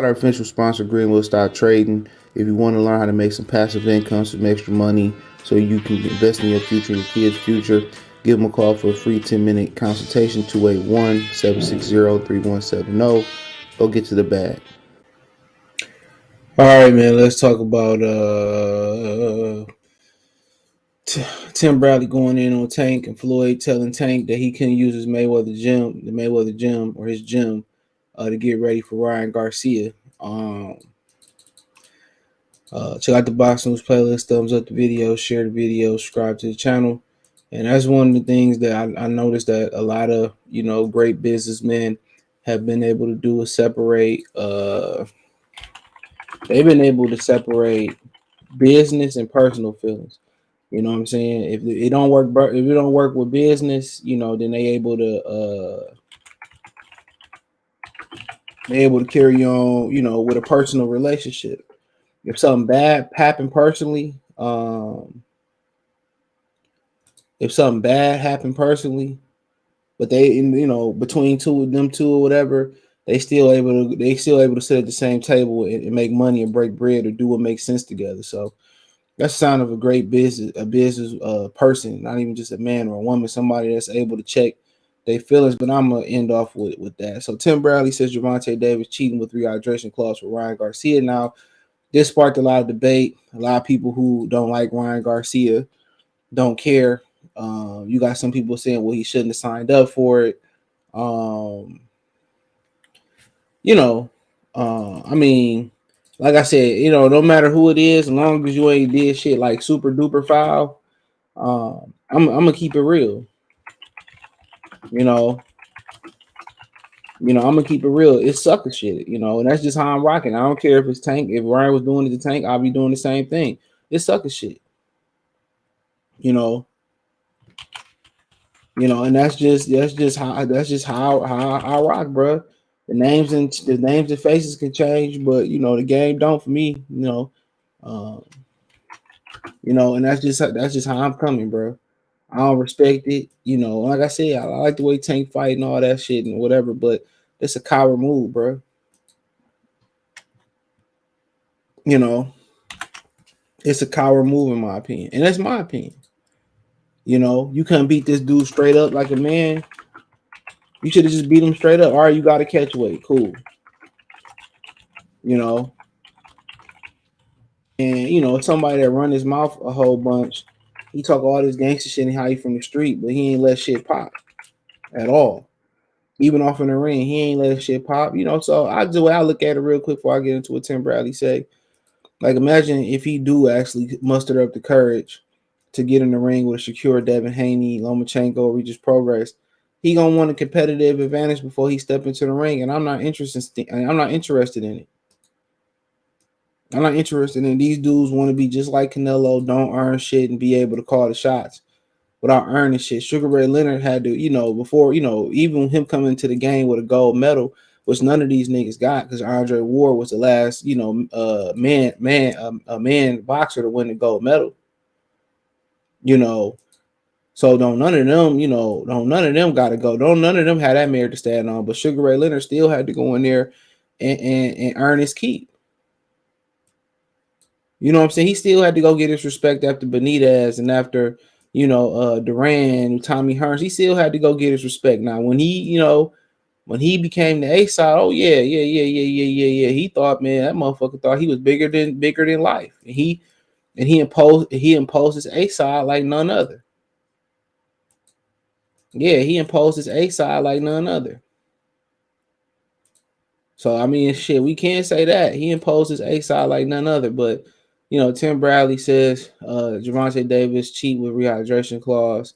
Our official sponsor, Greenwood Stock Trading. If you want to learn how to make some passive income, some extra money, so you can invest in your future and your kids' future, give them a call for a free 10-minute consultation, 281-760-3170. Go get to the bag. All right, man. Let's talk about Tim Bradley going in on Tank and Floyd telling Tank that he couldn't use his the Mayweather gym or his gym, to get ready for Ryan Garcia. Check out the Box News playlist, thumbs up the video, share the video, subscribe to the channel. And that's one of the things that I noticed that a lot of, great businessmen have been able to do is separate. They've been able to separate business and personal feelings. You know what I'm saying? If it don't work, if it don't work with business, then they able to carry on, with a personal relationship. If something bad happened personally, but they, between two of them two or whatever, they still able to sit at the same table and make money and break bread or do what makes sense together. So that's a sign of a great business person, not even just a man or a woman, somebody that's able to check their feelings. But I'm gonna end off with that. So Tim Bradley says Gervonta Davis cheating with rehydration clause for Ryan Garcia. Now, this sparked a lot of debate. A lot of people who don't like Ryan Garcia don't care. You got some people saying, well, he shouldn't have signed up for it. I mean, like I said, no matter who it is, as long as you ain't did shit like super duper foul, I'm gonna keep it real. I'm gonna keep it real. It's sucker shit, and that's just how I'm rocking. I don't care if it's Tank. If Ryan was doing it to Tank, I'll be doing the same thing. It's sucker shit, and that's just how I rock, bro. The names and faces can change, but the game don't for me, um, and that's just how I'm coming, bro. I don't respect it, Like I said, I like the way Tank fight and all that shit and whatever, but it's a coward move, bro. You know, it's a coward move in my opinion, and that's my opinion. You couldn't beat this dude straight up like a man. You should have just beat him straight up. All right, you got to catch weight, cool. You know, and somebody that run his mouth a whole bunch. He talk all this gangster shit and how he from the street, but he ain't let shit pop at all. Even off in the ring, he ain't let shit pop. So I look at it real quick before I get into what Tim Bradley say. Like, imagine if he do actually muster up the courage to get in the ring with a secure Devin Haney, Lomachenko, Regis Progress. He gonna want a competitive advantage before he step into the ring, and I'm not interested. I'm not interested in it. I'm not interested in these dudes want to be just like Canelo, don't earn shit and be able to call the shots without earning shit. Sugar Ray Leonard had to, before, even him coming to the game with a gold medal, which none of these niggas got because Andre Ward was the last, man boxer to win the gold medal. So don't none of them, don't none of them got to go. Don't none of them had that merit to stand on. But Sugar Ray Leonard still had to go in there and earn his keep. You know what I'm saying? He still had to go get his respect after Benitez and after, Duran, Tommy Hearns. He still had to go get his respect. Now, when he became the A side, oh yeah. He thought, man, that motherfucker thought he was bigger than life. And he imposed his A side like none other. Yeah, he imposed his A side like none other. So I mean, shit, we can't say that he imposed his A side like none other. But Tim Bradley says Gervonta Davis cheat with rehydration clause.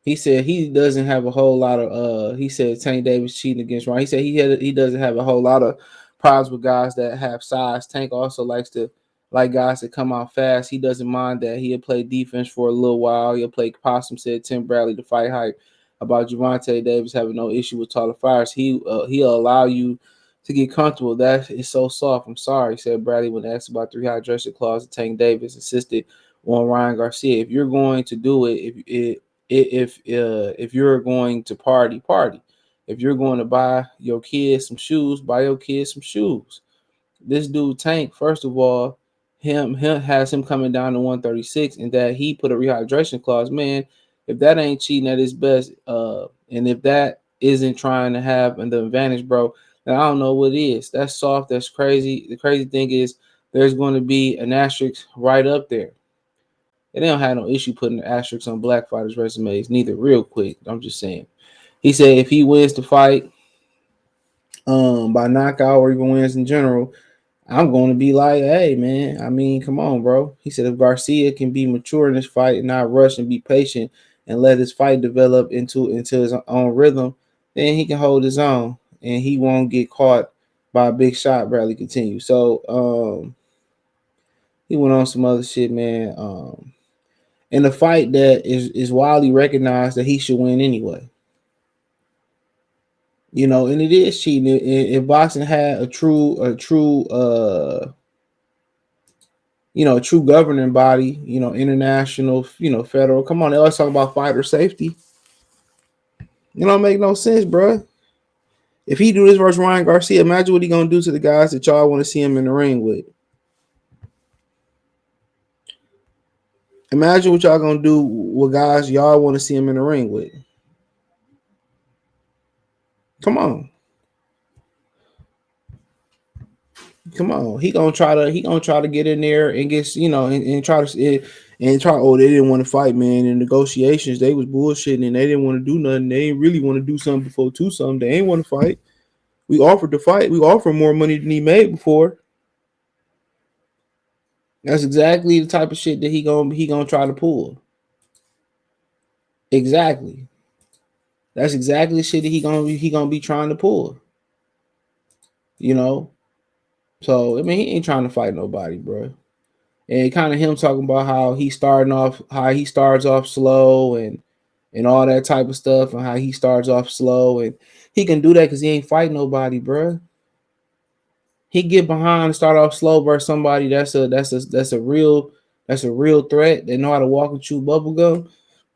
He said he doesn't have a whole lot of. He said Tank Davis cheating against Ryan. He said he doesn't have a whole lot of problems with guys that have size. Tank also likes to like guys that come out fast. He doesn't mind that. He'll play defense for a little while. He'll play possum. Said Tim Bradley to fight hype about Gervonta Davis having no issue with taller fighters. He'll allow you to get comfortable. That is so soft. I'm sorry, said Bradley when asked about the rehydration clause. Tank Davis insisted on Ryan Garcia. If you're going to do it, if you're going to party. If you're going to buy your kids some shoes, buy your kids some shoes. This dude Tank, first of all, him has him coming down to 136, and that he put a rehydration clause. Man, if that ain't cheating at his best, and if that isn't trying to have the advantage, bro, then I don't know what is. That's soft. That's crazy. The crazy thing is, there's going to be an asterisk right up there. And they don't have no issue putting the asterisks on black fighters' resumes, neither. Real quick, I'm just saying. He said if he wins the fight, by knockout or even wins in general, I'm going to be like, hey, man, I mean, come on, bro. He said if Garcia can be mature in this fight and not rush and be patient and let his fight develop into his own rhythm, then he can hold his own and he won't get caught by a big shot. Bradley continued. So he went on some other shit, man. In a fight that is widely recognized that he should win anyway. You know, and it is cheating. If boxing had a true a true governing body, international, federal. Come on, they always talk about fighter safety. You don't make no sense, bro. If he do this versus Ryan Garcia, imagine what he gonna do to the guys that y'all want to see him in the ring with. Imagine what y'all gonna do with guys y'all want to see him in the ring with. Come on. Come on, he gonna try to get in there and get and try to Oh, they didn't want to fight, man. In negotiations, they was bullshitting and they didn't want to do nothing. They didn't really want to do something before two something. They ain't want to fight. We offered to fight. We offered more money than he made before. That's exactly the type of shit that he gonna try to pull. Exactly. That's exactly the shit that he gonna be trying to pull. You know. So I mean, he ain't trying to fight nobody, bro. And kind of him talking about how he starts off slow and all that type of stuff, and how he starts off slow, and he can do that because he ain't fight nobody, bro. He get behind and start off slow versus somebody that's a real threat. They know how to walk and chew bubblegum.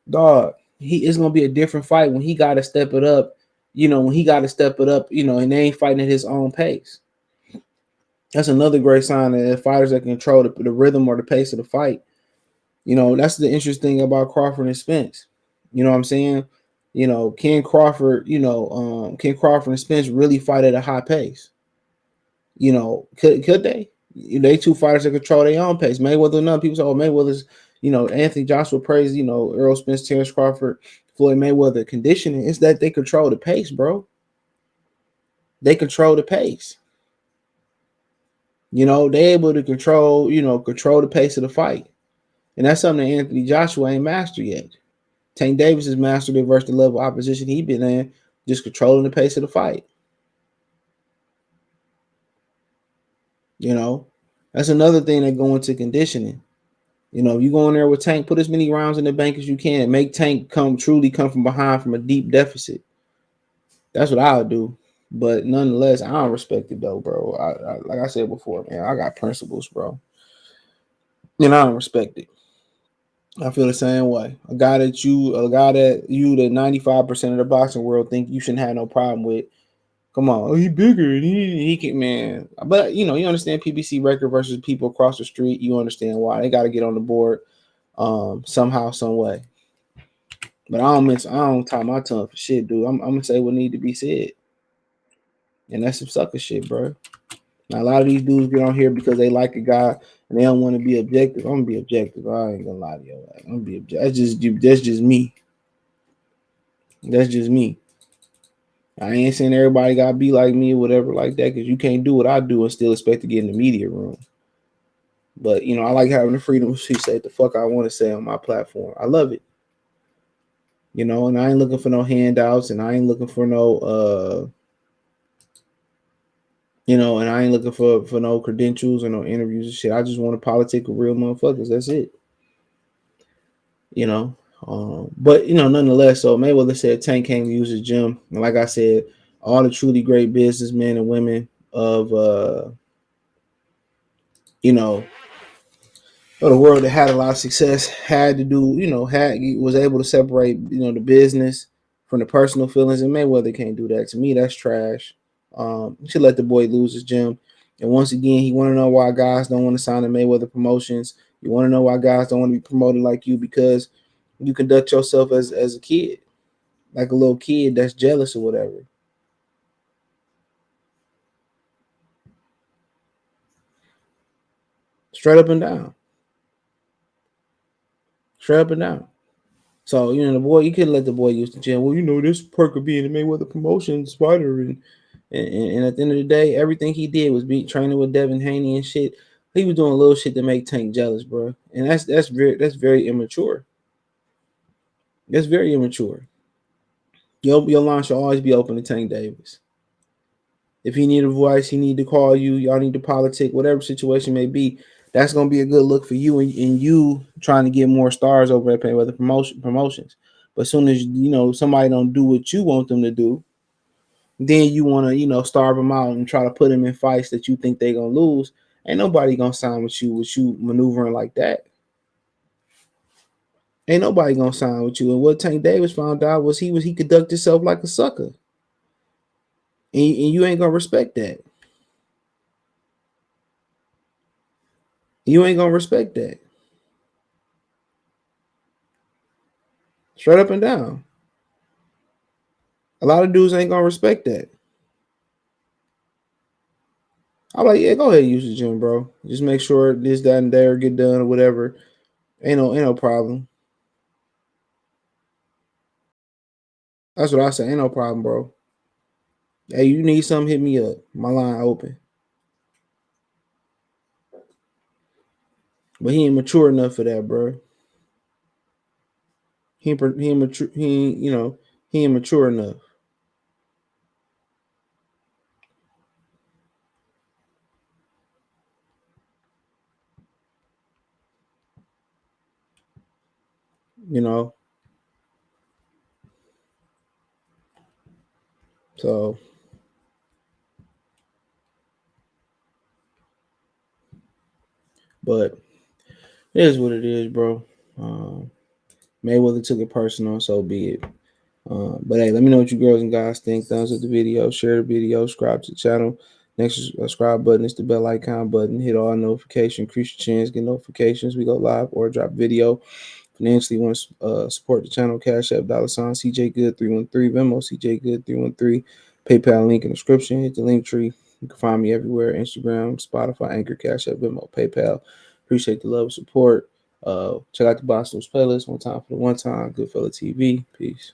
Dog, he is gonna be a different fight when he gotta step it up, when he gotta step it up, and they ain't fighting at his own pace. That's another great sign that fighters that control the rhythm or the pace of the fight. That's the interesting thing about Crawford and Spence. You know what I'm saying? Can Crawford and Spence really fight at a high pace? Could they? They two fighters that control their own pace. Mayweather and none. People say, oh, Mayweather's, Anthony Joshua praised, Errol Spence, Terrence Crawford, Floyd Mayweather conditioning. It's that they control the pace, bro. They control the pace. They able to control the pace of the fight. And that's something that Anthony Joshua ain't mastered yet. Tank Davis has mastered it versus the level of opposition he been in, just controlling the pace of the fight. That's another thing that go into conditioning. You go in there with Tank, put as many rounds in the bank as you can. Make Tank truly come from behind from a deep deficit. That's what I would do. But nonetheless, I don't respect it though, bro. I like I said before, man, I got principles, bro. And I don't respect it. I feel the same way. A guy that 95% of the boxing world think you shouldn't have no problem with. Come on, he bigger and he can, man. But you understand PBC record versus people across the street. You understand why they got to get on the board, somehow, some way. But I don't tie my tongue for shit, dude. I'm gonna say what need to be said, and that's some sucker shit, bro. Now a lot of these dudes get on here because they like a guy and they don't want to be objective. I'm gonna be objective. I ain't gonna lie to you. I'm gonna be objective. That's just me. That's just me. I ain't saying everybody gotta be like me or whatever like that, because you can't do what I do and still expect to get in the media room. But I like having the freedom to say the fuck I want to say on my platform. I love it. And I ain't looking for no handouts, and I ain't looking for no and I ain't looking for no credentials or no interviews and shit. I just want to politic with real motherfuckers. That's it. But nonetheless, so Mayweather said Tank came to use his gym. And like I said, all the truly great businessmen and women of the world that had a lot of success had to do, was able to separate, the business from the personal feelings. And Mayweather can't do that. To me, that's trash. You should let the boy lose his gym. And once again, he want to know why guys don't want to sign the Mayweather promotions. You want to know why guys don't want to be promoted like you, because you conduct yourself as a kid, like a little kid that's jealous or whatever. Straight up and down. Straight up and down. So, the boy, you couldn't let the boy use the gym. Well, this perk of being a Mayweather promotion spider, and at the end of the day, everything he did was be training with Devin Haney and shit. He was doing little shit to make Tank jealous, bro. And that's very immature. That's very immature. Your line should always be open to Tank Davis. If he need advice, he need to call you. Y'all need to politic, whatever situation may be. That's gonna be a good look for you, and you trying to get more stars over at Mayweather promotions. But as soon as somebody don't do what you want them to do, then you want to starve them out and try to put them in fights that you think they gonna lose. Ain't nobody gonna sign with you maneuvering like that. Ain't nobody gonna sign with you. And what Tank Davis found out was he conduct himself like a sucker, and you ain't gonna respect that. You ain't gonna respect that. Straight up and down. A lot of dudes ain't gonna respect that. I'm like, yeah, go ahead and use the gym, bro. Just make sure this, that, and there get done or whatever. Ain't no problem. That's what I say. Ain't no problem, bro. Hey, you need something? Hit me up. My line open. But he ain't mature enough for that, bro. He ain't mature. He ain't mature enough. You know. So, but it is what it is, bro. Mayweather took it personal, so be it. But hey, let me know what you girls and guys think. Thumbs up the video, share the video, subscribe to the channel. Next subscribe button is the bell icon button. Hit all notifications, increase your chance, get notifications. We go live or drop video. Financially, want to support the channel? Cash App, $ CJ Good 313, Venmo CJ Good 313, PayPal link in the description. Hit the link tree. You can find me everywhere: Instagram, Spotify, Anchor, Cash App, Venmo, PayPal. Appreciate the love and support. Check out the Boston's playlist one time for the one time. Goodfella TV. Peace.